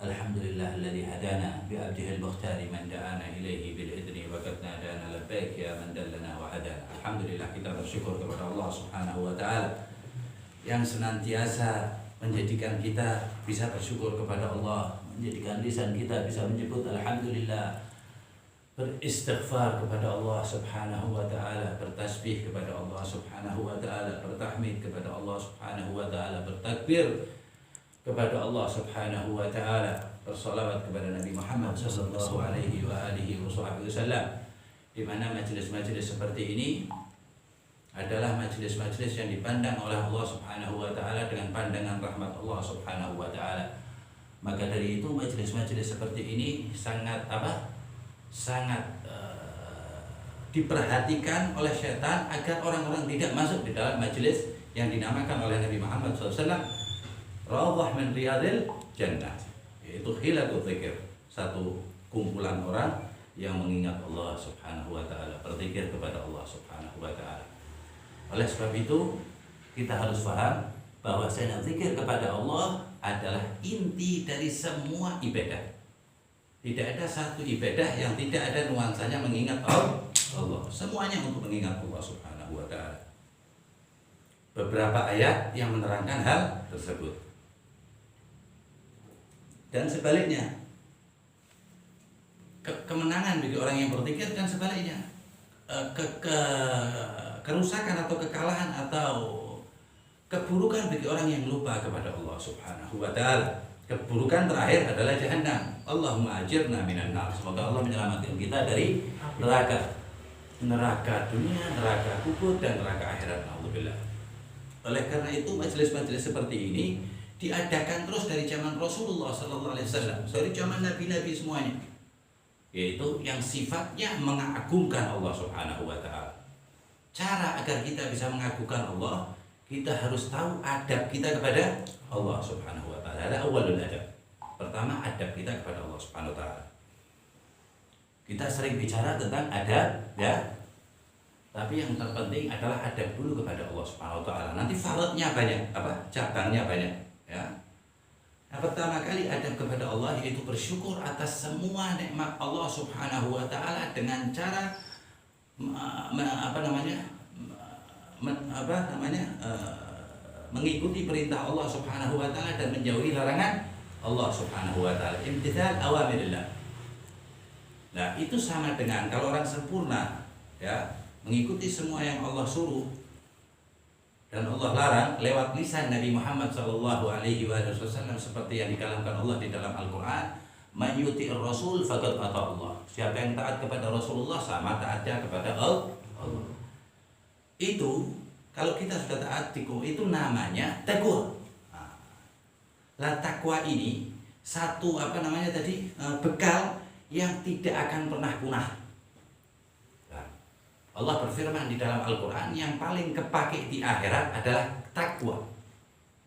Alhamdulillahilladzi hadana bi abdihi al-mukhtar man da'ana ilaihi bil idni wa qad nadana labbaik ya man dallana wa hadana. Alhamdulillah, kita bersyukur kepada Allah Subhanahu wa taala yang senantiasa menjadikan kita bisa bersyukur kepada Allah, menjadikan lisan kita bisa menyebut alhamdulillah, beristighfar kepada Allah Subhanahu wa taala, bertasbih kepada Allah Subhanahu wa taala, bertahmid kepada Allah Subhanahu wa taala, bertakbir kepada Allah Subhanahu wa taala, bersalawat kepada Nabi Muhammad sallallahu alaihi wa alihi wasallam. Di mana majelis-majelis seperti ini adalah majelis-majelis yang dipandang oleh Allah Subhanahu wa taala dengan pandangan rahmat Allah Subhanahu wa taala. Maka dari itu majelis-majelis seperti ini sangat diperhatikan oleh setan agar orang-orang tidak masuk di dalam majelis yang dinamakan oleh Nabi Muhammad SAW Rawdah min Riyadil Jannah, yaitu khilatul dzikir, satu kumpulan orang yang mengingat Allah Subhanahu wa taala, berzikir kepada Allah Subhanahu wa taala. Oleh sebab itu kita harus paham bahwa zikir kepada Allah adalah inti dari semua ibadah. Tidak ada satu ibadah yang tidak ada nuansanya mengingat Allah. Semuanya untuk mengingat Allah Subhanahu wa taala. Beberapa ayat yang menerangkan hal tersebut. Dan sebaliknya, kemenangan bagi orang yang berzikir, dan sebaliknya kerusakan atau kekalahan atau keburukan bagi orang yang lupa kepada Allah Subhanahu wa taala. Keburukan terakhir adalah jahannam. Allahumma ajirna minan nar. Semoga Allah menyelamatkan kita dari neraka dunia, neraka kubur, dan neraka akhirat. Alhamdulillah. Oleh karena itu majelis-majelis seperti ini diadakan terus dari zaman Rasulullah sallallahu alaihi wasallam, dari zaman nabi-nabi semuanya. Yaitu yang sifatnya mengagungkan Allah Subhanahu wa taala. Cara agar kita bisa mengagungkan Allah, kita harus tahu adab kita kepada Allah Subhanahu wa taala. Ada awalul adab. Pertama, adab kita kepada Allah Subhanahu wa taala. Kita sering bicara tentang adab, ya. Tapi yang terpenting adalah adab dulu kepada Allah Subhanahu wa taala. Nanti faradnya banyak, cabangnya banyak, ya. Nah, pertama kali adab kepada Allah yaitu bersyukur atas semua nikmat Allah Subhanahu wa taala dengan cara mengikuti perintah Allah Subhanahu wa taala dan menjauhi larangan Allah Subhanahu wa taala. Imtithal awamirillah. Nah, itu sama dengan kalau orang sempurna, ya, mengikuti semua yang Allah suruh dan Allah larang lewat lisan Nabi Muhammad sallallahu alaihi wasallam, seperti yang dikalamkan Allah di dalam Al-Qur'an, "Man yuti'ir rasul faqad ata Allah." Siapa yang taat kepada Rasulullah sama taatnya kepada Allah. Itu kalau kita sudah taat itu namanya takwa. Lah takwa ini satu bekal yang tidak akan pernah punah. Allah berfirman di dalam Al-Quran, yang paling kepake di akhirat adalah takwa.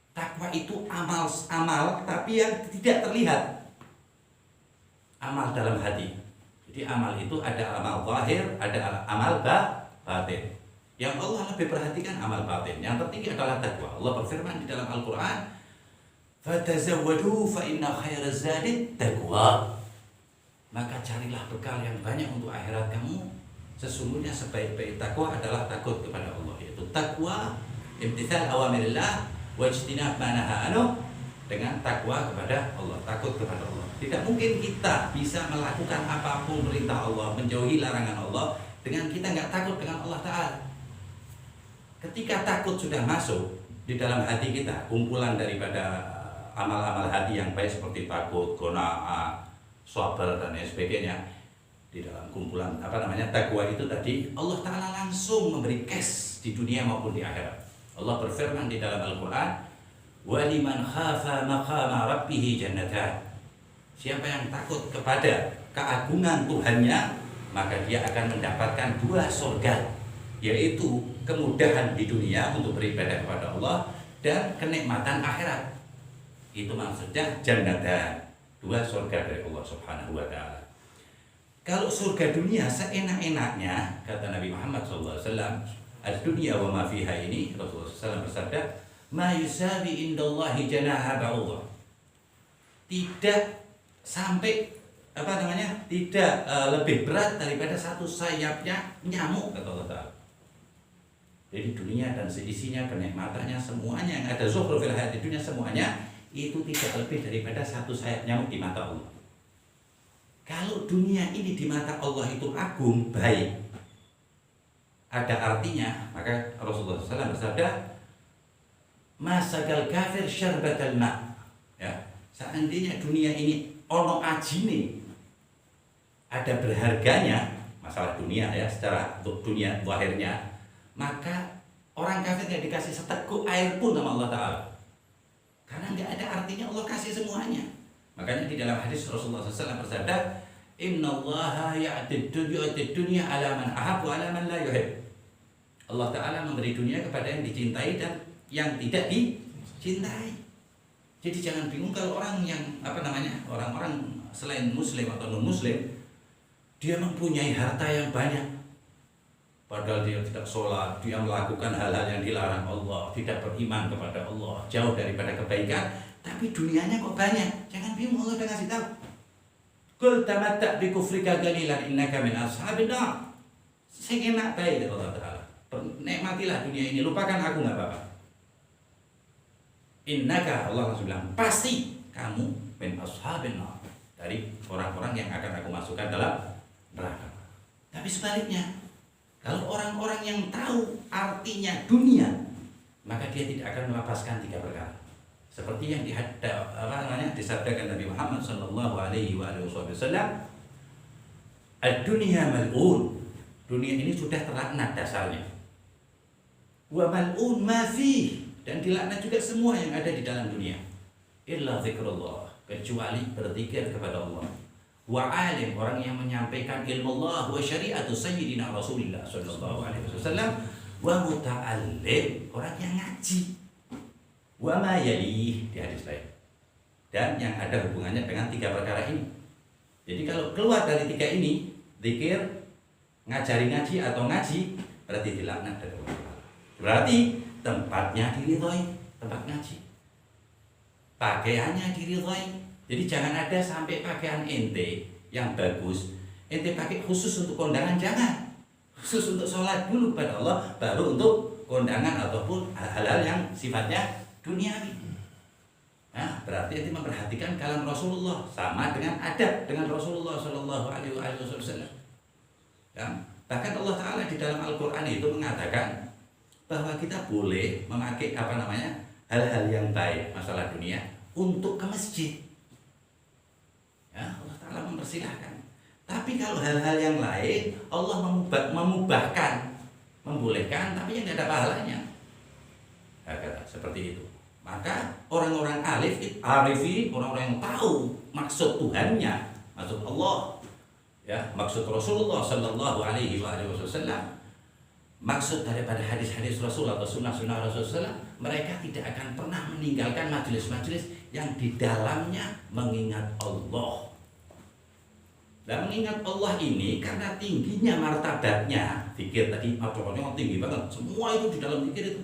Takwa itu amal tapi yang tidak terlihat. Amal dalam hati. Jadi amal itu ada amal zahir, ada amal batin. Yang Allah lebih perhatikan amal batin. Yang tertinggi adalah takwa. Allah berfirman di dalam Al-Quran, "Fatazawwadu fa inna khairaz zadi taqwa." Maka carilah bekal yang banyak untuk akhirat kamu. Sesungguhnya sebaik-baik takwa adalah takut kepada Allah, yaitu takwa imtithal awamirillah wa ijtinab ma nahaa anhu, dengan takwa kepada Allah, takut kepada Allah. Tidak mungkin kita bisa melakukan apapun perintah Allah, menjauhi larangan Allah dengan kita nggak takut dengan Allah Ta'ala. Ketika takut sudah masuk di dalam hati kita, kumpulan daripada amal-amal hati yang baik seperti takut, qanaah, sabar, dan sebagainya. Di dalam kumpulan takwa itu tadi, Allah Ta'ala langsung memberi cash di dunia maupun di akhirat. Allah berfirman di dalam Al-Quran, "Wa liman khafa maqama rabbih jannatan." Siapa yang takut kepada keagungan Tuhannya, maka dia akan mendapatkan 2 surga, yaitu kemudahan di dunia untuk beribadah kepada Allah dan kenikmatan akhirat. Itu maksudnya jannatan, 2 surga dari Allah Subhanahu wa taala. Kalau surga dunia seenak-enaknya, kata Nabi Muhammad SAW, "Ad-dunya wa ma fiha" ini, Rasulullah SAW bersabda, "Ma yusabi indallahi janaha ba'udah." Tidak sampai tidak lebih berat daripada satu sayapnya nyamuk, kata Allah Ta'ala. Jadi dunia dan seisinya, kenikmatannya, semuanya yang ada zuhrufil hayati dunia, semuanya itu tidak lebih daripada satu sayap nyamuk di mata Allah. Kalau dunia ini di mata Allah itu agung, baik, ada artinya, maka Rasulullah SAW bersabda, masagal kafir syarbatal ma'. Ya, seandainya dunia ini ono ajine, ada berharganya, masalah dunia ya, secara dunia zahirnya, maka orang kafir tidak dikasih seteguk air pun sama Allah Ta'ala, karena nggak ada artinya. Allah kasih semuanya. Makanya di dalam hadis Rasulullah SAW bersabda, innallaha ya'tid dunya ala man ahab wa ala man la yuhib. Allah Ta'ala memberi dunia kepada yang dicintai dan yang tidak dicintai. Jadi jangan bingung kalau orang yang orang-orang selain muslim atau non muslim, dia mempunyai harta yang banyak, padahal dia tidak sholat, dia melakukan hal-hal yang dilarang Allah, tidak beriman kepada Allah, jauh daripada kebaikan, tapi dunianya kok banyak. Jangan bingung, Allah udah ngasih tahu. Qul tamatta' bi kufrika qalilan innaka min ashabin nar. Sekenak baik Allah Ta'ala. Nikmatilah dunia ini, lupakan aku, enggak apa-apa. Innaka, Allah langsung bilang, pasti kamu min ashabin nar, dari orang-orang yang akan aku masukkan dalam neraka. Tapi sebaliknya, kalau orang-orang yang tahu artinya dunia, maka dia tidak akan melepaskan 3 perkara. Seperti yang disabdakan Nabi Muhammad sallallahu alaihi wasallam, ad-dunya mal'un. Dunia ini sudah terlaknat dasarnya. Wa mal'un ma fihi, dan dilaknat juga semua yang ada di dalam dunia. Illa zikrullah, kecuali berzikir kepada Allah. Wa alim, orang yang menyampaikan ilmu Allah, wa syariatu sayyidina Rasulullah sallallahu alaihi wasallam, wa muta'allim, orang yang ngaji. Wa ma yalih, di hadis lain. Dan yang ada hubungannya dengan 3 perkara ini. Jadi kalau keluar dari 3 ini, zikir, ngajari ngaji atau ngaji, berarti dilaknat dari Allah. Berarti tempatnya diridhoi, tempat ngaji. Pakaiannya diridhoi. Jadi jangan ada sampai pakaian ente yang bagus, ente pakai khusus untuk kondangan, jangan. Khusus untuk sholat dulu kepada Allah, baru untuk kondangan ataupun hal-hal yang sifatnya duniawi. Nah, berarti ente memperhatikan kalam Rasulullah, sama dengan adab dengan Rasulullah Shallallahu Alaihi Wasallam. Ya, bahkan Allah Ta'ala di dalam Al-Quran itu mengatakan bahwa kita boleh memakai hal-hal yang baik masalah dunia untuk ke masjid. Ya, Allah Ta'ala mempersilahkan. Tapi kalau hal-hal yang lain Allah memubahkan, membolehkan, tapi yang tidak ada pahalanya. Seperti itu. Maka orang-orang arifin, orang-orang yang tahu maksud Tuhannya, maksud Allah, ya, maksud Rasulullah Sallallahu Alaihi Wasallam, maksud daripada hadis-hadis Rasul atau sunnah-sunnah Rasulullah, mereka tidak akan pernah meninggalkan majelis-majelis yang di dalamnya mengingat Allah. Dan mengingat Allah ini karena tingginya martabatnya, zikir tadi martabatnya tinggi banget, semua itu di dalam zikir itu,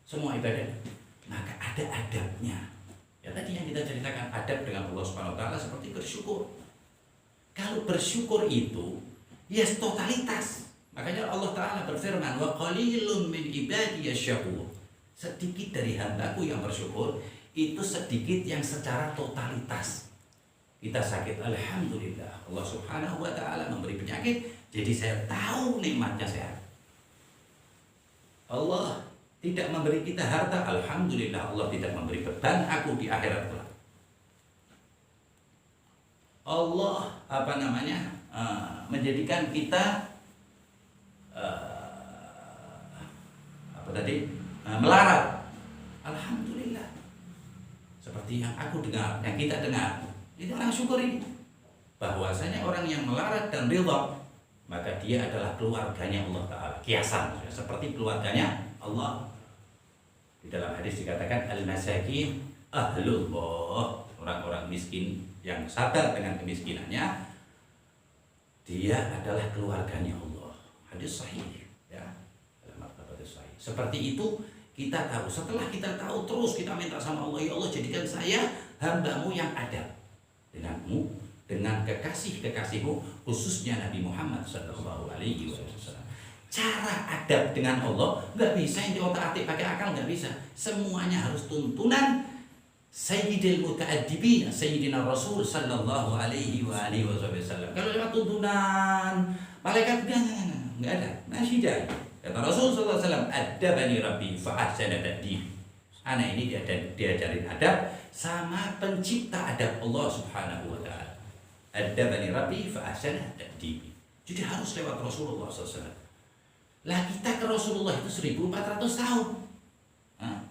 semua ibadah. Maka ada adabnya. Ya tadi yang kita ceritakan, adab dengan Allah Subhanahu Wa Taala seperti bersyukur. Kalau bersyukur itu, ya totalitas. Makanya Allah Ta'ala berfirman, wa qalilun min ibadiyas syakur. Sedikit dari hambaku yang bersyukur, itu sedikit yang secara totalitas. Kita sakit, alhamdulillah, Allah Subhanahu Wa Ta'ala memberi penyakit, jadi saya tahu nikmatnya sehat. Allah tidak memberi kita harta, alhamdulillah, Allah tidak memberi beban aku di akhirat kelak. Allah menjadikan kita melarat, alhamdulillah. Seperti yang aku dengar, yang kita dengar, ini orang syukur ini, bahwasanya orang yang melarat dan ridha, maka dia adalah keluarganya Allah Ta'ala, kiasan seperti keluarganya Allah. Di dalam hadis dikatakan al-masakin ahlullah, orang-orang miskin yang sadar dengan kemiskinannya, dia adalah keluarganya Allah. Hadis sahih, ya, dalam hadis sahih. Seperti itu kita tahu. Setelah kita tahu, terus kita minta sama Allah, ya Allah jadikan saya hambamu yang adab. denganmu, dengan kekasih-kekasihmu, khususnya Nabi Muhammad sallallahu alaihi wasallam. Cara adab dengan Allah nggak bisa yang diotak-atik pakai akal, nggak bisa. Semuanya harus tuntunan Sayyidil Muta'addibin, Sayyidina Rasul sallallahu alaihi wasallam. Kalau lewat tuntunan malaikat nggak ada. Nasyidah. Kata Rasul sallallahu alaihi wasallam, "Adabani Rabbi fa ahsana ta'dib." Anak ini diajarin adab sama pencipta adab Allah Subhanahu wa taala. Adabani Rabbi fa ahsana ta'dib. Jadi harus lewat Rasulullah sallallahu alaihi wasallam. Lah kita ke Rasulullah itu 1400 tahun. Nah,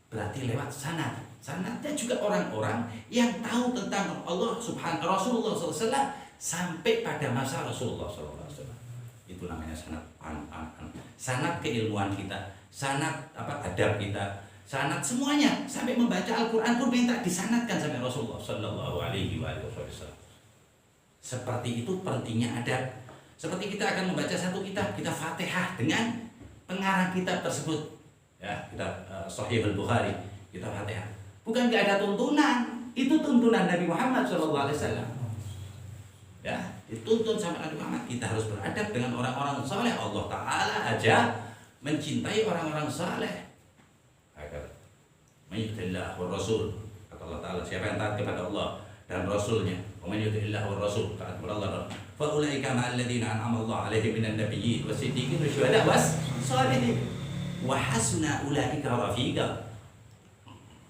berarti lewat sanad. Sanadnya juga orang-orang yang tahu tentang Allah Subhanahu Rasulullah SAW sampai pada masa Rasulullah SAW. Itu namanya sanad. Sanad keilmuan kita, sanad adab kita, sanad semuanya sampai membaca Al-Qur'an pun minta disanadkan sampai Rasulullah sallallahu alaihi wasallam. Seperti itu pentingnya adab. Seperti kita akan membaca satu kitab, kita Fatihah dengan pengarang kitab tersebut. Ya, kita Sahih Al-Bukhari, kita Fatihah. Bukan nggak ada tuntunan, itu tuntunan Nabi Muhammad SAW. Ya, dituntun sama Nabi Muhammad. Kita harus beradab dengan orang-orang saleh. Allah Taala aja mencintai orang-orang saleh. Agar menyutillah wa Rasul. Kata Allah Taala, siapa yang taat kepada Allah dan Rasulnya, wa menyutillah wa Rasul, taat kepada Allah. Faulaika ma'al ladzina an'ama Allah 'alaihim minan nabiyyin wasiddiqin wasyuhada was-shalihin wa hasuna ulaika rafiqa.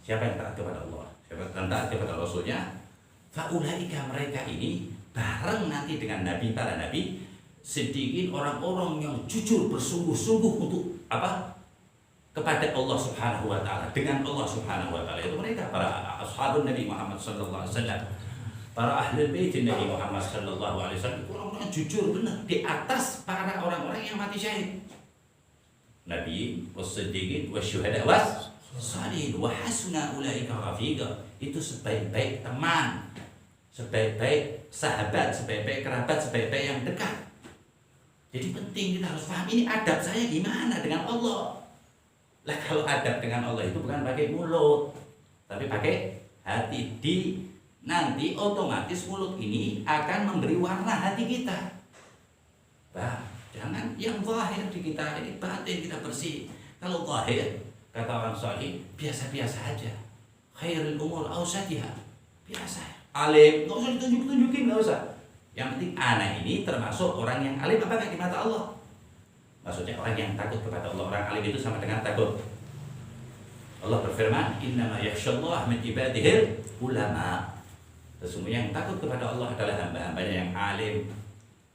Siapa yang taat kepada Allah, siapa yang taat kepada Rasulnya, faulaika mereka ini bareng nanti dengan nabi, para nabi, siddiqin, orang-orang yang jujur bersungguh-sungguh untuk apa? Kepada Allah Subhanahu wa taala, dengan Allah Subhanahu wa taala. Itu mereka para ashabun Nabi Muhammad sallallahu alaihi wasallam. Para ahli bait Nabi Muhammad sallallahu alaihi wasallam, orang-orang jujur benar di atas para orang-orang yang mati syahid. Nabi was-siddiqin wasyuhada was-shalihin wa hasuna ulaika rafiqa. Itu sebaik-baik teman, sebaik-baik sahabat, sebaik-baik kerabat, sebaik-baik yang dekat. Jadi penting kita harus paham ini adab saya gimana dengan Allah. Lah kalau adab dengan Allah itu bukan pakai mulut, tapi pakai hati. Nanti otomatis mulut ini akan memberi warna hati kita. Bah, jangan yang zahir di kita, ini batin kita bersih. Kalau zahir, kata orang salih, biasa-biasa aja. Khairul umur awsatiha. Biasa. Alim, nggak usah ditunjuk-tunjukin, nggak usah. Yang penting anak ini termasuk orang yang alim apa nggak di mata Allah. Maksudnya orang yang takut kepada Allah. Orang alim itu sama dengan takut. Allah berfirman, "Innama yakhshallah min ibadihil ulama." Sesungguhnya yang takut kepada Allah adalah hamba-hambanya yang alim.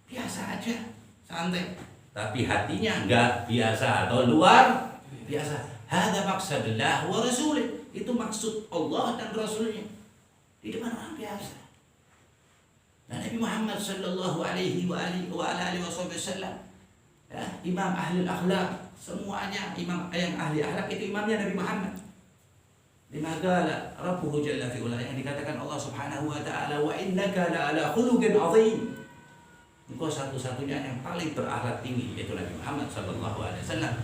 Biasa aja, santai. Tapi hatinya enggak biasa atau luar biasa. Hadza maqsadullah wa rasulih. Itu maksud Allah dan Rasulnya. Di depan orang biasa. Dan Nabi Muhammad sallallahu alaihi wasallam, ya, imam ahli akhlak, semuanya imam yang ahli akhlak itu imamnya Nabi Muhammad. Lima qala rabbuhu jalla fi ula, yang dikatakan Allah Subhanahu wa taala, wa innaka la ala khuluqin azim. Engkau satu-satunya yang paling berakhlak tinggi, yaitu Nabi Muhammad sallallahu alaihi wasallam.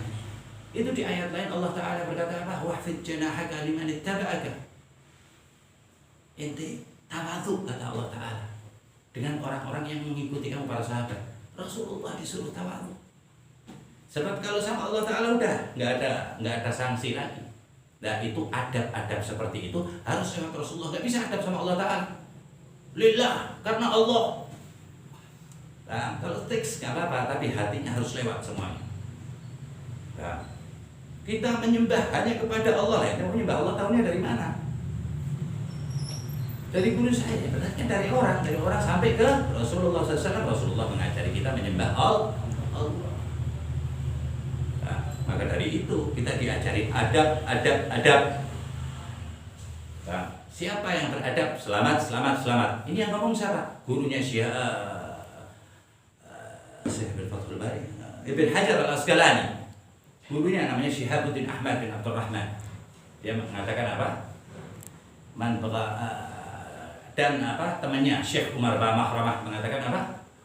Itu di ayat lain Allah taala berkata apa? Wahfid janahaka liman ittaba'aka. Ente tawadhu, kata Allah taala, dengan orang-orang yang mengikuti kamu, para sahabat. Rasulullah disuruh tawadhu. Sebab kalau sama Allah taala udah nggak ada sanksi lagi. Nah itu adab-adab seperti itu harus lewat Rasulullah. Nggak bisa adab sama Allah taala. Lillah, karena Allah. Nah, kalau teks nggak apa-apa, tapi hatinya harus lewat semuanya. Nah, kita menyembah hanya kepada Allah. Kita menyembah Allah tahunya dari mana? Dari guru saya, benarnya dari orang sampai ke Rasulullah SAW. Rasulullah mengajari kita menyembah Allah. Nah, maka dari itu kita diajari adab. Nah, siapa yang beradab selamat. Ini yang ngomong siapa? Gurunya Syekh bin Fathul Bari, Ibn Hajar Al-Asqalani. Gurunya namanya Syihabuddin Ahmad bin Abdul Rahman. Dia mengatakan apa? Dan temannya Syekh Umar Mahramah mengatakan apa?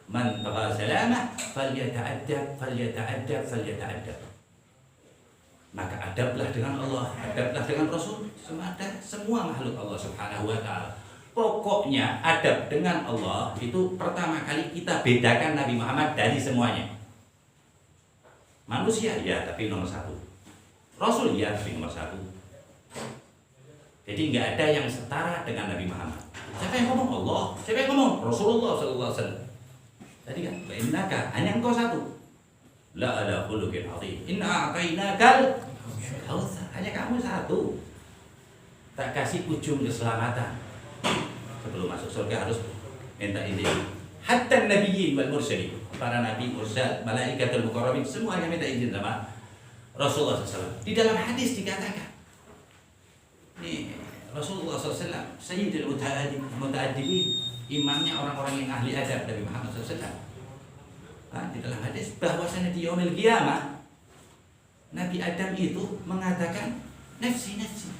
Man bagha salamah falyata'addab. Maka adablah dengan Allah, adablah dengan Rasul, semua makhluk Allah Subhanahu wa taala. pokoknya adab dengan Allah itu pertama kali kita bedakan Nabi Muhammad dari semuanya. Manusia ya, tapi nomor satu. Rasul ya, tapi nomor satu. Jadi nggak ada yang setara dengan Nabi Muhammad. Siapa yang ngomong? Allah. Siapa yang ngomong? Rasulullah Sallallahu Alaihi Wasallam. Tadi kan, innaka hanya engkau satu. La ala khuluqin azim. Inna a'tainakal kautsar. Hanya kamu satu. Tak kasih ujung keselamatan. Sebelum masuk surga harus minta izin. Hatta nabiyyin wal mursalin. Para nabi, mursal, malaikatul muqarrabin semuanya minta izin sama Rasulullah SAW. Di dalam hadis dikatakan, ini Rasulullah SAW, Sayyidul Muta'addibin, imamnya orang-orang yang ahli adab Nabi Muhammad SAW. Di dalam hadis bahwasanya di yaumil qiyamah Nabi Adam itu mengatakan nafsi nafsi,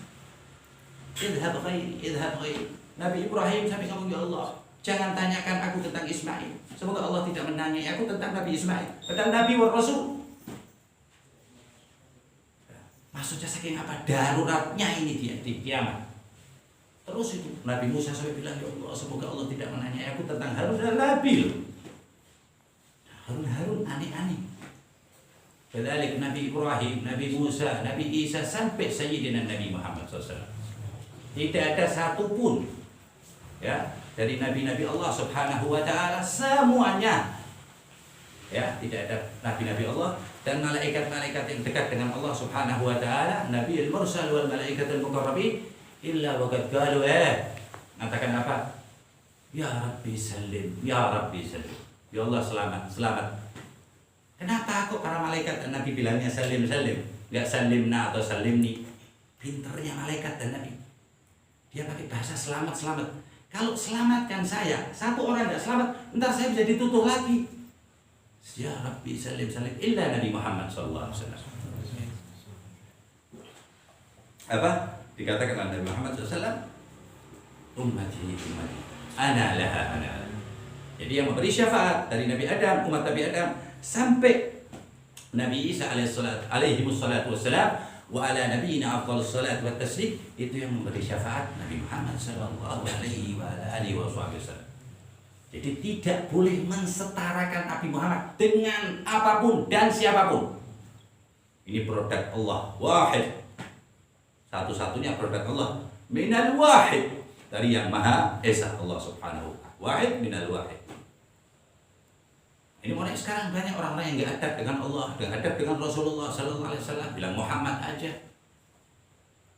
idhab ghairi idhab ghairi. Nabi Ibrahim sampai ngomong, ya Allah, jangan tanyakan aku tentang Ismail. Semoga Allah tidak menanyai aku tentang Nabi Ismail, tentang Nabi wa Rasul. Maksudnya saking apa daruratnya ini dia di kiamat. Terus itu Nabi Musa sampai bilang, ya Allah, semoga Allah tidak menanyai aku tentang Harun dan Nabi. Harun aneh-aneh. Kedalik Nabi Ibrahim, Nabi Musa, Nabi Isa sampai Sayyidina Nabi Muhammad SAW. Tidak ada satupun ya dari nabi-nabi Allah Subhanahu wa taala semuanya. Ya, tidak ada nabi-nabi Allah dan malaikat-malaikat yang dekat dengan Allah Subhanahu wa taala, Nabi al-mursal wal malaikatul muqarrabin illa wa qad qalu mengatakan apa? Ya Rabbi salim, ya Rabbi salim. Ya Allah selamat, selamat. Kenapa kok para malaikat dan Nabi bilangnya salim, salim? Enggak salimna atau salimni. Pinternya malaikat dan Nabi. Dia pakai bahasa selamat, selamat. Kalau selamatkan saya, satu orang tidak selamat, entar saya bisa ditutup lagi. Ya Rabbi salim, salim. Illa Nabi Muhammad SAW. Apa? Dikatakan oleh Nabi Muhammad SAW, ummati, ummati. Ana laha, ana laha. Jadi yang memberi syafaat dari Nabi Adam, umat Nabi Adam sampai Nabi Isa alaihi wassalatu wassalam wa ala nabiyina afdhalus salatu wat taslim, itu yang memberi syafaat Nabi Muhammad sallallahu alaihi wa alihi wasallam. Jadi tidak boleh mensetarakan Nabi Muhammad dengan apapun dan siapapun. Ini produk Allah wahid. Satu-satunya produk Allah minal wahid, dari yang Maha Esa Allah Subhanahu wa ta'ala. Wahid minal wahid. Ini mulai sekarang banyak orang-orang yang nggak adab dengan Allah, nggak adab dengan Rasulullah Sallallahu Alaihi Wasallam, bilang Muhammad aja.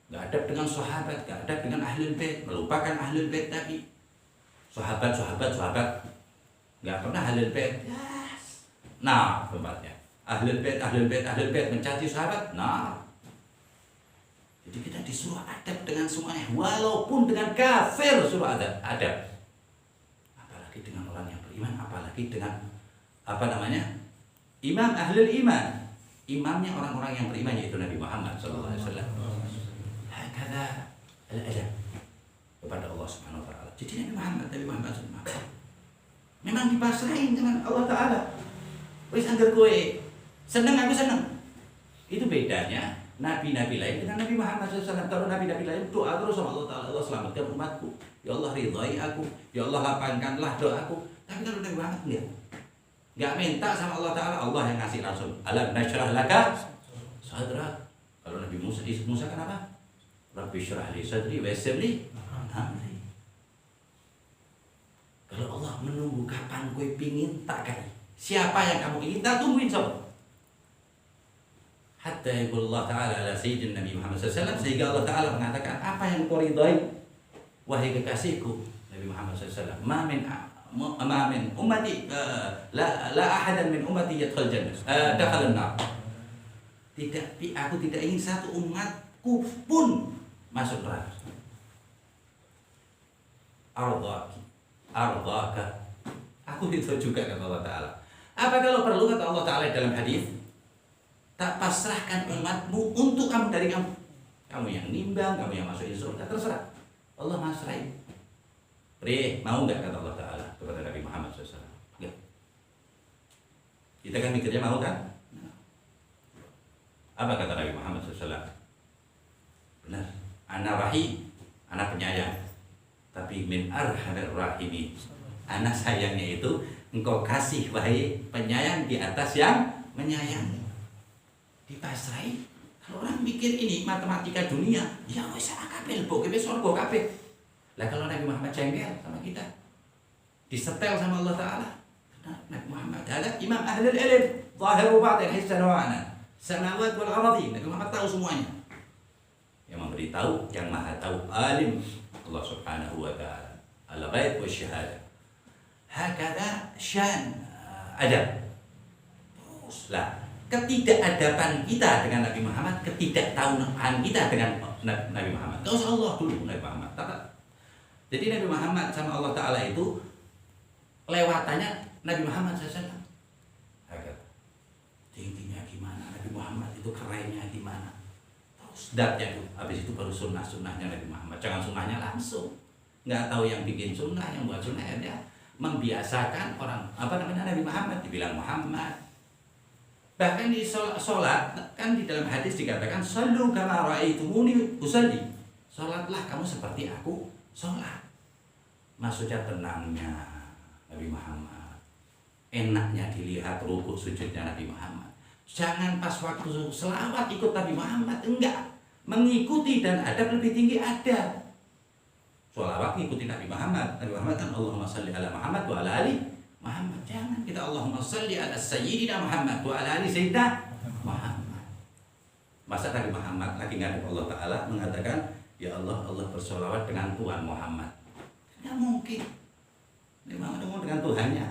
Nggak adab dengan sahabat, nggak adab dengan ahlul bait, melupakan ahlul bait Nabi. Sahabat, nggak pernah ahlul bait. Yes. Nah, tempatnya ahlul bait mencaci sahabat. Nah, jadi kita disuruh adab dengan semuanya, walaupun dengan kafir suruh adab. Apalagi dengan orang yang beriman, apalagi dengan imam ahlul iman, imamnya orang-orang yang beriman, yaitu Nabi Muhammad SAW. Hakadha al-adab kepada Allah Subhanahu wa ta'ala. Jadi Nabi Muhammad SAW memang dipasrahin dengan Allah Ta'ala. Wis anggar kowe seneng, aku seneng. Itu bedanya nabi-nabi lain dengan Nabi Muhammad SAW. Kalau nabi-nabi lain doa terus sama Allah Ta'ala, Allah selamatkan umatku, ya Allah ridhai aku, ya Allah lapangkanlah doaku. Tapi kalau Nabi Muhammad enggak minta sama Allah Ta'ala, Allah yang ngasih langsung. Alam nasyrah laka sadrak. Kalau Nabi Musa kan apa? Rabbi syrah li sadri wa yassir li amri. Kalau Allah menunggu kapan kowe pingin tak kai. Siapa yang kamu ingin tak tungguin sob. Hatta yaqul Allah Ta'ala ala sayyidina Nabi Muhammad SAW, sehingga Allah Ta'ala mengatakan, apa yang kau ridhai wahai kekasihku Nabi Muhammad SAW. Ma min ummati la ahadan min ummati yadkhul jannah dakhala an-nar. Aku tidak ingin satu umatku pun masuk neraka. Ardhaka. Aku itu juga kata Allah Ta'ala. Apa kalau perlu kata Allah Ta'ala dalam hadis, tak pasrahkan umatmu untuk kamu dari kamu. Kamu yang nimbang, kamu yang masuk surga, terserah. Allah masrahin. Mau nggak kata Allah Ta'ala kepada Nabi Muhammad SAW? Enggak. Kita kan mikirnya mau kan? Apa kata Nabi Muhammad SAW? Benar. Ana rahim, ana penyayang. tapi min arhamir rahimin. Anak sayangnya itu engkau kasih wahai penyayang di atas yang menyayangi. Dipasrai. Kalau orang mikir ini matematika dunia, ya wis kabeh mbok kowe surga kabeh. Lah kalau Nabi Muhammad jengkel sama kita, disetel sama Allah Ta'ala. Nabi Muhammad adalah imam ahlul ilm, zahir wa batin, hissan wa ma'na, samawat wal ardi. Nabi Muhammad tahu semuanya. Yang memberitahu, yang maha tahu, alim Allah Subhanahu wa Ta'ala, al-ghaib wa syahadah. Hakada syan adab. Teruslah ketidakadaban kita dengan Nabi Muhammad, ketidaktahuan kita dengan Nabi Muhammad. Gak usah Allah dulu, Nabi Muhammad. Jadi Nabi Muhammad sama Allah Ta'ala itu lewatannya Nabi Muhammad SAW. Agak tingginya gimana, Nabi Muhammad itu kerennya gimana. Terus datnya itu, habis itu baru sunnah-sunnahnya Nabi Muhammad. Jangan sunnahnya langsung. Nggak tahu yang bikin sunnah, yang buat sunnah ya membiasakan orang Nabi Muhammad dibilang Muhammad. Bahkan di sholat kan di dalam hadis dikatakan sallu kama ra'aitumuni usalli. Sholatlah kamu seperti aku sholat. Maksudnya tenangnya Nabi Muhammad, enaknya dilihat rukuk sujudnya Nabi Muhammad. Jangan pas waktu selawat ikut Nabi Muhammad, enggak. Mengikuti dan adab lebih tinggi adab. Sholawat ngikutin Nabi Muhammad. Nabi Muhammad kan Allahumma salli ala Muhammad wa ala ali Muhammad. Jangan kita Allahumma salli ala Sayyidina Muhammad wa ala ali Sayyidina Muhammad. Masa Nabi Muhammad lagi ngadep Allah Ta'ala mengatakan, ya Allah, Allah bersolawat dengan Tuhan Muhammad. Tidak mungkin. Nabi Muhammad ngomong dengan Tuhannya.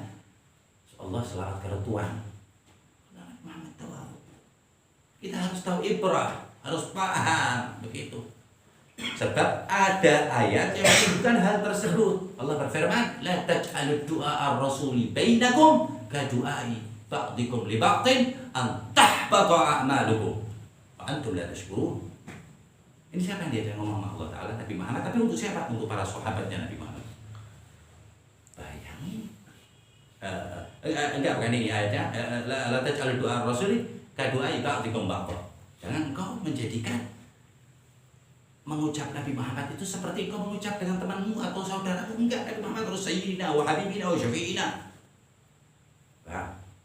Allah selawat ke Tuhan. Nabi Muhammad tahu. Kita harus tahu ibrah, harus paham begitu. Sebab ada ayat yang menyebutkan hal tersebut. Allah berfirman, la taj'alud du'a ar-rasuli bainakum ka du'ai ba'dikum li ba'din an tahbata a'malukum wa antum la tashkurun. Ini siapa yang dia ngomong sama Allah Ta'ala, Nabi Muhammad, tapi untuk siapa? Untuk para sahabatnya Nabi Muhammad. Bayangin. Bukan ini ayatnya, la taj'alud du'a ar-rasuli ka du'ai ba'dikum ba'din. Jangan engkau menjadikan mengucap Nabi Muhammad itu seperti engkau mengucap dengan temanmu atau saudaramu. Enggak, Nabi Muhammad harus sayyidina wa habibina wa syafi'ina.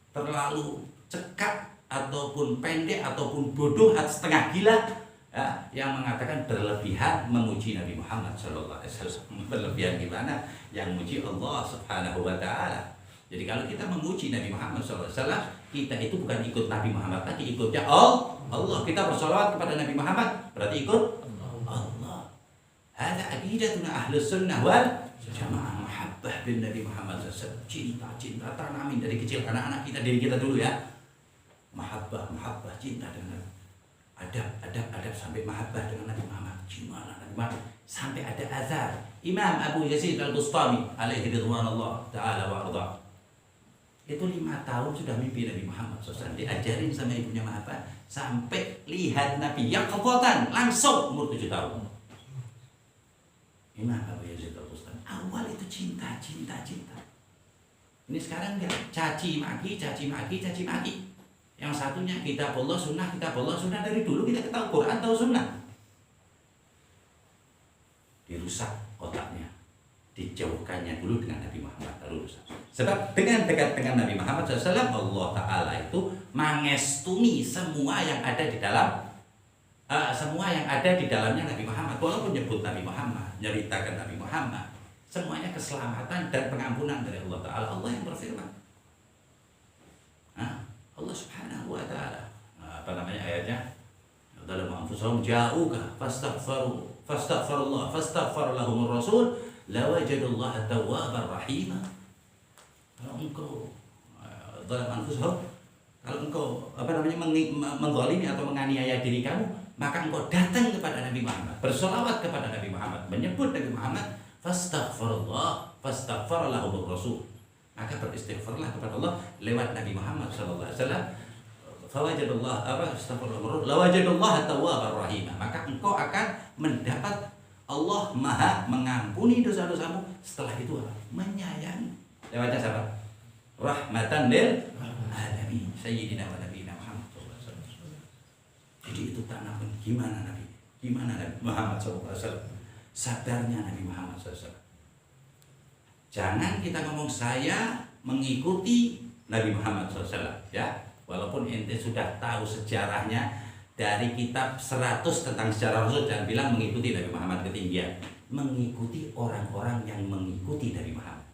Terlalu cekak ataupun pendek ataupun bodoh atau setengah gila ya, yang mengatakan berlebihan memuji Nabi Muhammad sallallahu alaihi wasallam. Berlebihan gimana? Yang muji Allah Subhanahu wa Ta'ala. Jadi kalau kita memuji Nabi Muhammad sallallahu alaihi wasallam, kita itu bukan ikut Nabi Muhammad lagi, ikutnya Allah. Kita bersolawat kepada Nabi Muhammad berarti ikut Allah. Hada aqidatuna ahlus sunnah wal jamaah, mahabbah bin Nabi Muhammad SAW. Cinta tanamin dari kecil anak-anak kita, diri kita dulu ya. Mahabbah cinta dengan adab sampai mahabbah dengan Nabi Muhammad. Gimana Nabi Muhammad sampai ada azar. Imam Abu Yazid Al-Bustami alaihi ridwanullah ta'ala wa arda. Itu 5 tahun sudah mimpi Nabi Muhammad SAW. Diajarin sama ibunya mahabbah sampai lihat Nabi yang kekuatan langsung umur 7 tahun. Imam Abu Yazid Al-Bustami awal itu cinta. Ini sekarang enggak, caci maki. Yang satunya kitabullah sunnah dari dulu kita tahu Quran tahu sunnah. Dirusak otaknya, dijauhkannya dulu dengan Nabi Muhammad lalu rusak. Sebab dengan dekat dengan Nabi Muhammad SAW, Allah Ta'ala itu mengestuni semua yang ada di dalam dalamnya Nabi Muhammad. Walaupun nyebut Nabi Muhammad, nyeritakan Nabi Muhammad, semuanya keselamatan dan pengampunan dari Allah Ta'ala. Allah yang berfirman. Allah Subhanahu wa Ta'ala. Apa namanya ayatnya? Dalam anfusahum ja'uka fastaghfirullah fastaghfar lahumur rasul lawajadullaha tawwabar rahima. Kalau engkau dalam anfusahum, kalau engkau menzalimi atau menganiaya diri kamu, maka engkau datang kepada Nabi Muhammad, bersolawat kepada Nabi Muhammad, menyebut Nabi Muhammad, fastaghfirullah fastaghfar lahumur rasul, maka beristighfarlah kepada Allah lewat Nabi Muhammad sallallahu alaihi wasallam. Lawajadullaha tawwabar rahim, maka engkau akan mendapat Allah Maha mengampuni dosa-dosamu. Setelah itu menyayangi. Lewatnya siapa? Rahmatan lil alamin, sayyidina wa nabiyina Muhammad sallallahu alaihi wasallam. Jadi itu tanaman gimana Nabi Muhammad sallallahu alaihi wasallam. Sabarnya Nabi Muhammad sallallahu alaihi wasallam. Jangan kita ngomong saya mengikuti Nabi Muhammad SAW, ya. Walaupun ente sudah tahu sejarahnya dari kitab 100 tentang sejarah Rasul, jangan bilang mengikuti Nabi Muhammad ketinggian. Mengikuti orang-orang yang mengikuti Nabi Muhammad.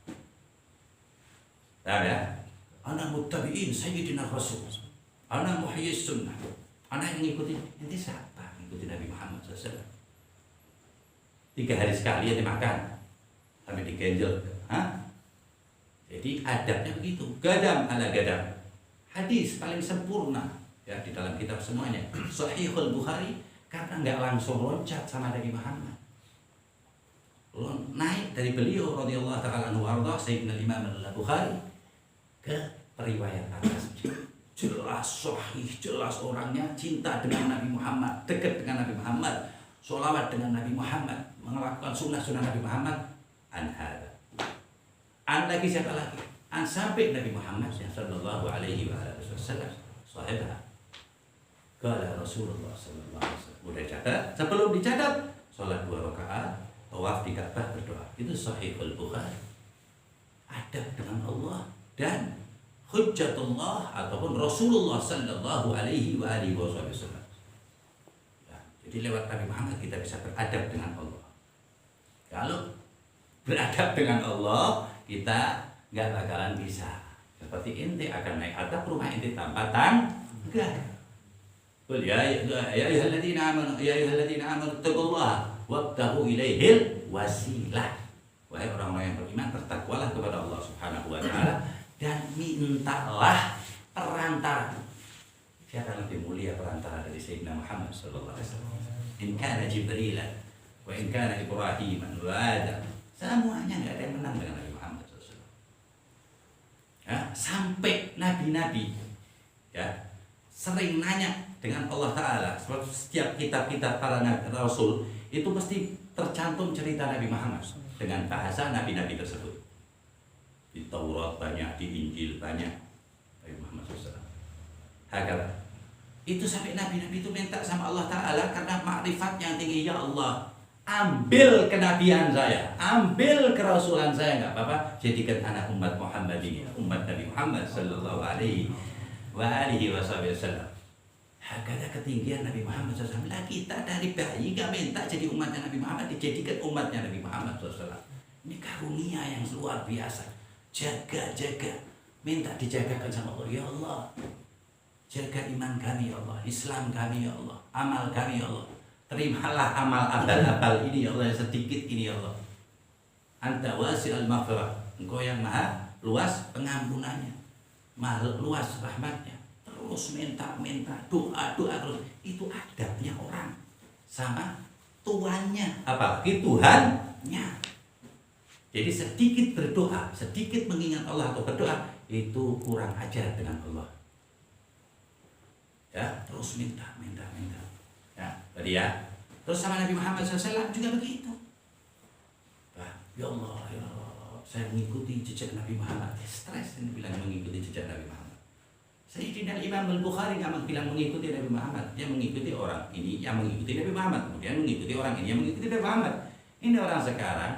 Tahu ya? Ana muttabi'in sayyidina Rasul. Ana muhyis sunnah. Ana yang ngikutin. Ente siapa? Ngikutin Nabi Muhammad SAW. 3 hari sekali ya dimakan sampai digenjel. Hah? Jadi adabnya begitu. Gadam ala gadam. Hadis paling sempurna ya di dalam kitab semuanya. Sahihul Bukhari karena nggak langsung loncat sama Nabi Muhammad. Naik dari beliau radhiyallahu taala anhu warda Sayyidina Imam Al-Bukhari ke periwayat atas. Jelas sahih, jelas orangnya cinta dengan Nabi Muhammad, dekat dengan Nabi Muhammad, sholawat dengan Nabi Muhammad, melakukan sunnah-sunnah Nabi Muhammad. Anhada. An lagi siapa lagi? An sampai Nabi Muhammad sallallahu alaihi wasallam. Sahihah. Qala Rasulullah sallallahu alaihi wasallam. Udah catat, sebelum dicatat salat 2 rakaat, tawaf di Ka'bah, berdoa. Itu Sahihul Bukhari. Adab dengan Allah dan hujjatullah ataupun Rasulullah sallallahu alaihi wasallam. Ya, jadi lewat Nabi Muhammad kita bisa beradab dengan Allah. Kalau beradab dengan Allah, kita nggak bakalan bisa. Seperti ente akan naik atap rumah ente tanpa tangga. Qul ya ayyuhalladzina amanu taqullaha wabtaghu ilaihil wasilah. Wahai orang-orang yang beriman, bertakwalah kepada Allah Subhanahu wa taala dan mintalah perantara. Siapa yang lebih mulia perantara dari Sayyidina Muhammad sallallahu alaihi wasallam? In kana Jibril wa in kana Ibrahim wa Adam. Semuanya nggak ada yang menang dengan Nabi Muhammad SAW. Ya, sampai nabi-nabi ya sering nanya dengan Allah Ta'ala. Setiap kitab-kitab para nabi Rasul itu pasti tercantum cerita Nabi Muhammad dengan bahasa nabi-nabi tersebut. Di Taurat banyak, di Injil banyak Nabi Muhammad SAW. Hakala. Itu sampai nabi-nabi itu minta sama Allah Ta'ala karena makrifat yang tinggi. Ya Allah, ambil kenabian saya, ambil kerasulan saya, nggak apa-apa, jadikan anak umat Muhammad ini, umat Nabi Muhammad sallallahu alaihi wasallam. Hakada ketinggian Nabi Muhammad SAW. Lah kita dari bayi nggak minta jadi umatnya Nabi Muhammad, dijadikan umatnya Nabi Muhammad SAW. Ini karunia yang luar biasa. Jaga, minta dijagakan sama Allah. Ya Allah, jaga iman kami ya Allah, Islam kami ya Allah, amal kami ya Allah. Terimalah amal abal-abal ini ya Allah, yang sedikit ini ya Allah. Anta wasi'al maghfirah. Engkau yang maha luas pengampunannya, maha luas rahmatnya. Terus minta, doa terus. Itu adabnya orang sama tuannya, apalagi Tuhannya. Jadi sedikit berdoa, sedikit mengingat Allah atau berdoa, itu kurang ajar dengan Allah. Ya, terus minta. Ya, tadi ya. Terus sama Nabi Muhammad SAW juga begitu. Ya Allah, saya mengikuti jejak Nabi Muhammad. Stres ini bilang mengikuti jejak Nabi Muhammad. Sayyidina Imam Al-Bukhari nggak bilang mengikuti Nabi Muhammad. Dia mengikuti orang ini yang mengikuti Nabi Muhammad. Kemudian mengikuti orang ini yang mengikuti Nabi Muhammad. Ini orang sekarang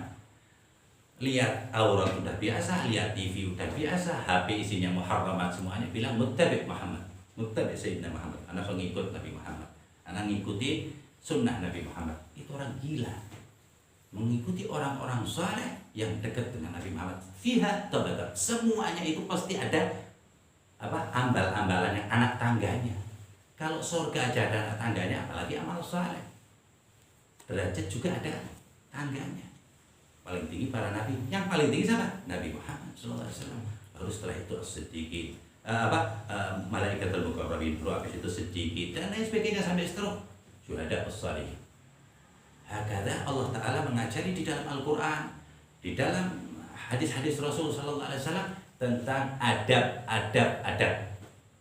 lihat aurat udah biasa, lihat TV udah biasa, HP isinya muharramat semuanya, bilang muttabi' Muhammad, muttabi' Sayyidina Muhammad. Anak pengikut Nabi Muhammad. Anak ngikuti sunnah Nabi Muhammad. Itu orang gila. Mengikuti orang-orang saleh yang dekat dengan Nabi Muhammad. Fiha tabadat. Semuanya itu pasti ada ambal-ambalannya, anak tangganya. Kalau surga aja ada anak tangganya, apalagi amal saleh. Derajat juga ada tangganya. Paling tinggi para nabi. Yang paling tinggi siapa? Nabi Muhammad SAW. Lalu setelah itu sedikit malaikatul muqarrabin, habis itu sedikit dan lain sebagainya sampai seterusnya. Syuhada as-shalihin. Hakada Allah Ta'ala mengajari di dalam Al-Quran, di dalam hadis-hadis Rasul Sallallahu Alaihi Wasallam tentang adab.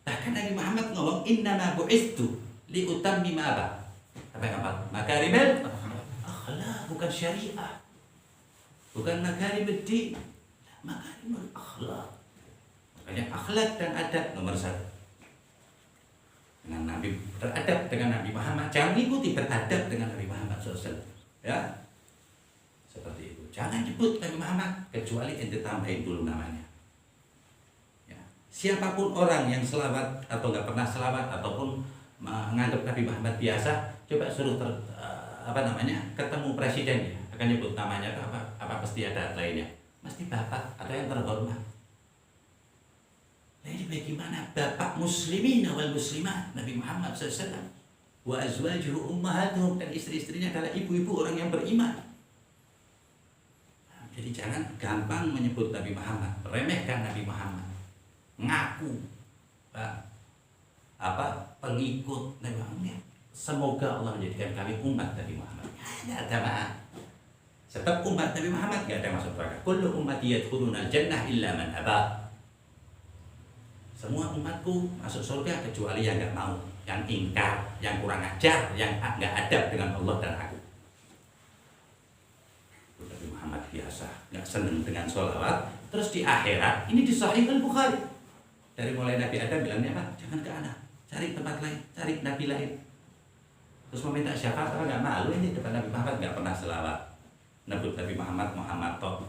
Bahkan Nabi Muhammad ngomong innama bu'istu liutammima apa? Apa yang apa? Makarimul akhlak, bukan syariah. Bukan makarimud din, makarimul akhlak. Makanya akhlak dan adab nomor 1. Dengan Nabi, beradab dengan Nabi Muhammad. Jangan ikuti, beradab dengan Nabi Muhammad SAW. Ya, seperti itu. Jangan nyebut Nabi Muhammad kecuali ente tambahin dulu namanya. Ya. Siapapun orang yang selawat atau nggak pernah selawat ataupun menganggap Nabi Muhammad biasa, coba suruh ketemu presiden ya, akan nyebut namanya apa pasti ada lainnya, mesti bapak atau yang terhormat. Nah ini bagaimana bapak muslimin wal muslimat Nabi Muhammad SAW, wa azwajuhu ummahatuhum, dan istri-istrinya adalah ibu-ibu orang yang beriman. Jadi jangan gampang menyebut Nabi Muhammad, remehkan Nabi Muhammad, ngaku pengikut Nabi Muhammad. Semoga Allah menjadikan kami umat Nabi Muhammad. Tidak ada mah. Sebab umat Nabi Muhammad tidak ada masuk neraka. Kullu ummati yadkhuluna al-jannah illa man aba. Semua umatku masuk surga kecuali yang nggak mau, yang ingkar, yang kurang ajar, yang nggak adab dengan Allah dan aku. Nabi Muhammad biasa, nggak seneng dengan sholawat. Terus di akhirat, ini di Sahih Al-Bukhari. Dari mulai Nabi Adam bilangnya apa? Jangan ke anak, cari tempat lain, cari Nabi lain. Terus meminta syafaat, apa nggak malu ini depan Nabi Muhammad, nggak pernah selawat. Nyebut Nabi Muhammad toh.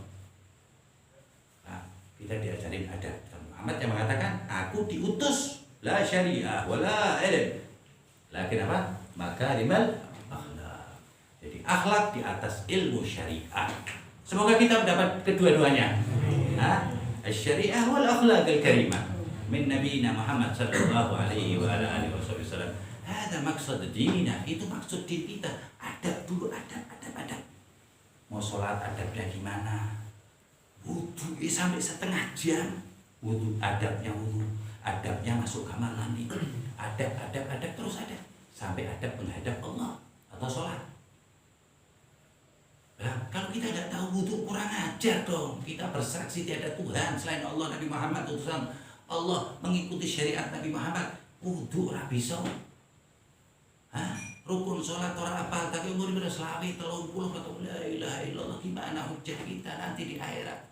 Nah, kita diajarin adab. Muhammad yang mengatakan, aku diutus la syariah wala ilm. Lakin apa? Makarimal akhlak. Jadi akhlak di atas ilmu syariah. Semoga kita mendapat kedua-duanya. Syariah wal akhlak al-karimah min nabiyina Muhammad sallallahu alaihi wa ala alihi wasallam. Ada maksud dinina, itu maksud din kita. Adab dulu, adab. Mau sholat adabnya gimana? Wudu sampai setengah jam. Wudu, adabnya masuk kamar mandi. Adab terus ada sampai adab menghadap Allah atau sholat. Nah, kalau kita tidak tahu wudu, kurang ajar dong. Kita bersaksi tiada Tuhan selain Allah, Nabi Muhammad utusan Allah, mengikuti syariat Nabi Muhammad. Wudu ora bisa. Rukun sholat orang apa? Tapi umur udah selawi 30 atau la ilaha illallah, gimana hujah kita nanti di akhirat?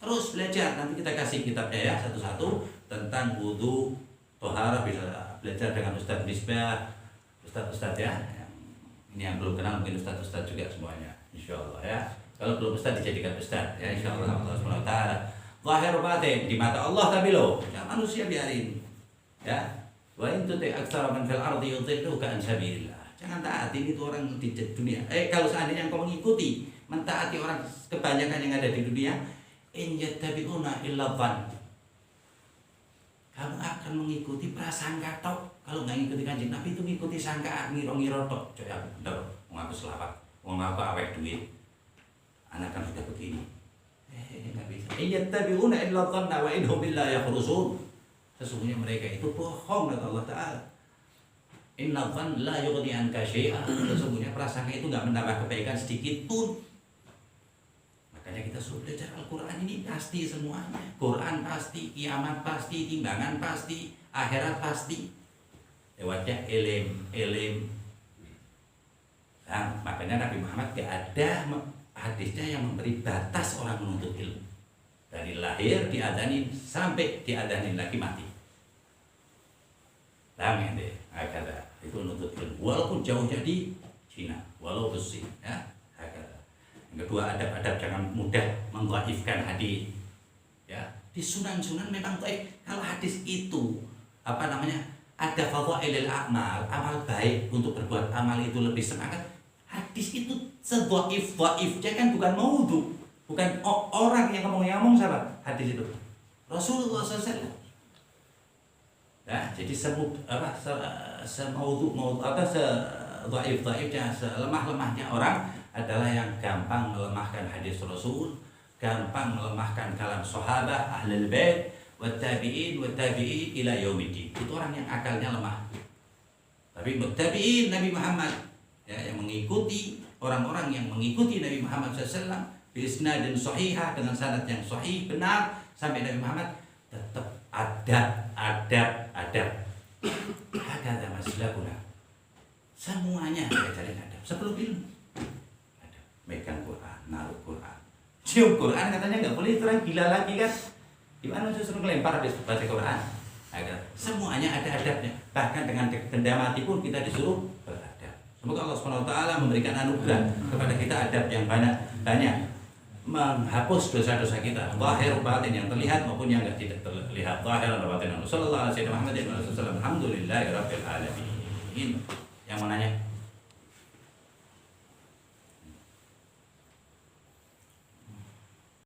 Terus belajar, nanti kita kasih kitabnya ya satu-satu tentang wudu, toharah, bisa belajar dengan Ustadz Misbah, Ustadz ya. Ini yang belum kenal mungkin Ustadz juga semuanya, insya Allah ya. Kalau belum Ustadz dijadikan Ustadz ya, insya Allah Allah SWT. Zahir batin di mata Allah tapi loh, ya manusia biarin ya. Wa in tuti aktsara man fil ardi yudilluka an sabilillah. Jangan taati itu orang di dunia. Kalau seandainya engkau mengikuti, mentaati orang kebanyakan yang ada di dunia, in yattabi'una illa dhann. Kamu akan mengikuti prasangka tok. Kalau nggak ngikuti Kanjeng Nabi itu ngikuti sangkaan, ngira-ngira tok. Coba bener, mengaku selawat, mengaku awet duit. Anak kan sudah begini. Nggak bisa. In yattabi'una illa dhanna wa innahum illa yakhrusun. Sesungguhnya mereka itu bohong, kata Allah Ta'ala. Inna dhanna la yughni anka syai'a. Sesungguhnya prasangka itu nggak menambah kebaikan sedikit pun. Makanya kita suruh belajar Al-Quran ini pasti semuanya. Quran pasti, kiamat pasti, timbangan pasti, akhirat pasti. Lewatnya ilim. Nah, makanya Nabi Muhammad gak ada hadisnya yang memberi batas orang menuntut ilmu. Dari lahir diadanin sampai diadanin lagi mati. Tangan deh, kata itu menuntut ilmu. Walaupun jauhnya di Cina, walau besi, ya. Yang kedua, adab-adab, jangan mudah mengwaifkan hadis. Ya, di sunan-sunan memang baik. Kalau hadis itu ada fadhailul a'mal, amal baik untuk berbuat amal itu lebih semangat. Hadis itu sedhaif-dhaifnya kan bukan maudhu, bukan orang yang ngomong siapa? Hadis itu Rasulullah SAW. Nah, jadi sedhaif-dhaifnya, selemah-lemahnya orang adalah yang gampang melemahkan hadis Rasul, gampang melemahkan kalam sahabat, ahlul bait, wattabi'in ila yaumiddin. Itu orang yang akalnya lemah. Tapi muttabi'in Nabi Muhammad, ya, yang mengikuti orang-orang yang mengikuti Nabi Muhammad SAW bi isnadin shahihah, dengan sanad yang sahih benar sampai Nabi Muhammad, tetap adab. Hakadha maslakuna. Semuanya diajarin adab sebelum ilmu. Megang Quran, naruh Quran, cium Quran, katanya nggak boleh, itu orang gila lagi kan? Gimana justru ngelempar habis baca Quran? Semuanya ada adabnya. Bahkan dengan benda mati pun kita disuruh beradab. Semoga Allah SWT memberikan anugerah kepada kita adab yang banyak. menghapus dosa-dosa kita, zahir batin, yang terlihat maupun yang tidak terlihat, zahir dan batin. Sallallahu alaihi wasallam. Alhamdulillahirabbil alamin. Yang mau nanya?